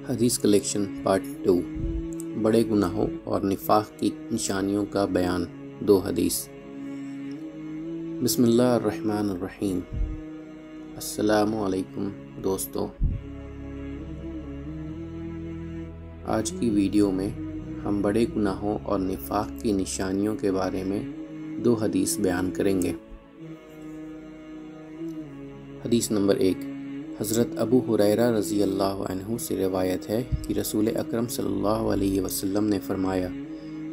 حدیث collection part 2 بڑے گناہوں اور نفاق کی نشانیوں کا بیان 2 حدیث۔ بسم اللہ الرحمن الرحیم۔ السلام علیکم دوستو، آج کی ویڈیو میں ہم بڑے گناہوں اور نفاق کی نشانیوں کے بارے میں 2 حدیث بیان کریں گے۔ حدیث نمبر 1، حضرت ابو ہریرہ رضی اللہ عنہ سے روایت ہے کہ رسول اکرم صلی اللہ علیہ وسلم نے فرمایا،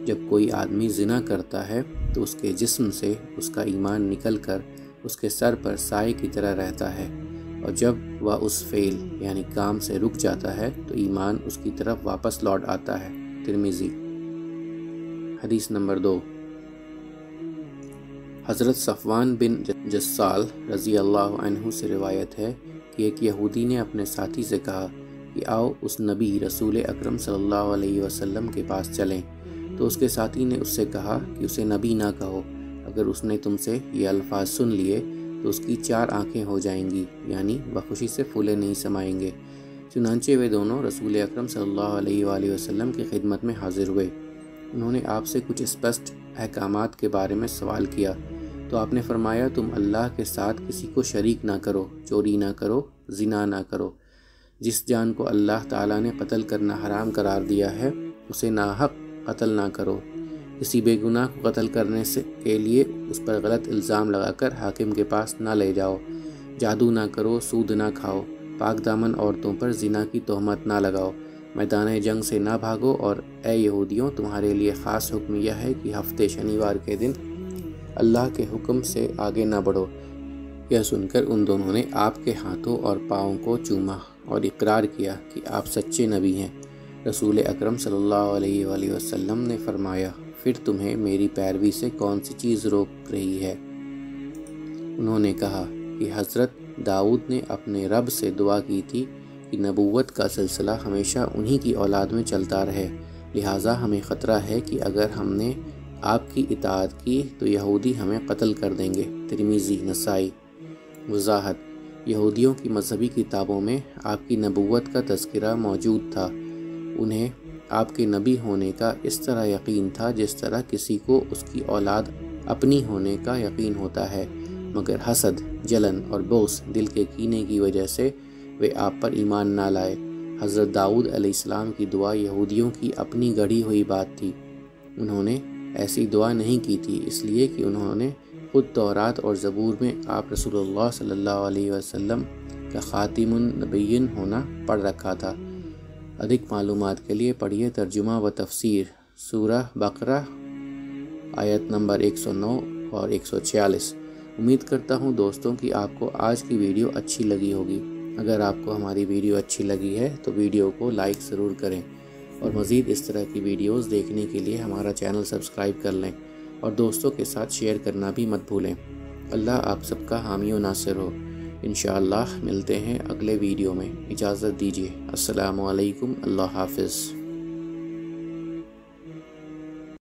جب کوئی آدمی زنا کرتا ہے تو اس کے جسم سے اس کا ایمان نکل کر اس کے سر پر سائے کی طرح رہتا ہے، اور جب وہ اس فعل یعنی کام سے رک جاتا ہے تو ایمان اس کی طرف واپس لوٹ آتا ہے۔ ترمذی۔ حدیث نمبر 2، حضرت صفوان بن جسال رضی اللہ عنہ سے روایت ہے کہ ایک یہودی نے اپنے ساتھی سے کہا کہ آؤ اس نبی رسول اکرم صلی اللہ علیہ وسلم کے پاس چلیں، تو اس کے ساتھی نے اس سے کہا کہ اسے نبی نہ کہو، اگر اس نے تم سے یہ الفاظ سن لیے تو اس کی 4 آنکھیں ہو جائیں گی، یعنی بخوشی سے پھولے نہیں سمائیں گے۔ چنانچہ وہ دونوں رسول اکرم صلی اللہ علیہ وآلہ وسلم کی خدمت میں حاضر ہوئے۔ انہوں نے آپ سے کچھ اسپشٹ احکامات کے بارے میں سوال کیا تو آپ نے فرمایا، تم اللہ کے ساتھ کسی کو شریک نہ کرو، چوری نہ کرو، زنا نہ کرو، جس جان کو اللہ تعالیٰ نے قتل کرنا حرام قرار دیا ہے اسے ناحق قتل نہ کرو، کسی بے گناہ کو قتل کرنے کے لیے اس پر غلط الزام لگا کر حاکم کے پاس نہ لے جاؤ، جادو نہ کرو، سود نہ کھاؤ، پاک دامن عورتوں پر زنا کی تہمت نہ لگاؤ، میدان جنگ سے نہ بھاگو، اور اے یہودیوں، تمہارے لیے خاص حکم یہ ہے کہ ہفتے شنیوار کے دن اللہ کے حکم سے آگے نہ بڑھو۔ یہ سن کر ان دونوں نے آپ کے ہاتھوں اور پاؤں کو چوما اور اقرار کیا کہ آپ سچے نبی ہیں۔ رسول اکرم صلی اللہ علیہ وآلہ وسلم نے فرمایا، پھر تمہیں میری پیروی سے کون سی چیز روک رہی ہے؟ انہوں نے کہا کہ حضرت داؤد نے اپنے رب سے دعا کی تھی کہ نبوت کا سلسلہ ہمیشہ انہی کی اولاد میں چلتا رہے، لہٰذا ہمیں خطرہ ہے کہ اگر ہم نے آپ کی اطاعت کی تو یہودی ہمیں قتل کر دیں گے۔ ترمذی، نسائی۔ وضاحت، یہودیوں کی مذہبی کتابوں میں آپ کی نبوت کا تذکرہ موجود تھا۔ انہیں آپ کے نبی ہونے کا اس طرح یقین تھا جس طرح کسی کو اس کی اولاد اپنی ہونے کا یقین ہوتا ہے، مگر حسد، جلن اور بغض دل کے کینے کی وجہ سے وہ آپ پر ایمان نہ لائے۔ حضرت داؤد علیہ السلام کی دعا یہودیوں کی اپنی گڑھی ہوئی بات تھی۔ انہوں نے ایسی دعا نہیں کی تھی اس لیے کہ انہوں نے خود تورات اور زبور میں آپ رسول اللہ صلی اللہ علیہ وسلم کا خاتم النبیین ہونا پڑھ رکھا تھا۔ ادھک معلومات کے لیے پڑھیے ترجمہ و تفسیر سورہ بقرہ آیت نمبر 109 اور 146۔ امید کرتا ہوں دوستوں کہ آپ کو آج کی ویڈیو اچھی لگی ہوگی۔ اگر آپ کو ہماری ویڈیو اچھی لگی ہے تو ویڈیو کو لائک ضرور کریں، اور مزید اس طرح کی ویڈیوز دیکھنے کے لیے ہمارا چینل سبسکرائب کر لیں، اور دوستوں کے ساتھ شیئر کرنا بھی مت بھولیں۔ اللہ آپ سب کا حامی و ناصر ہو۔ انشاءاللہ ملتے ہیں اگلے ویڈیو میں۔ اجازت دیجیے۔ السلام علیکم۔ اللہ حافظ۔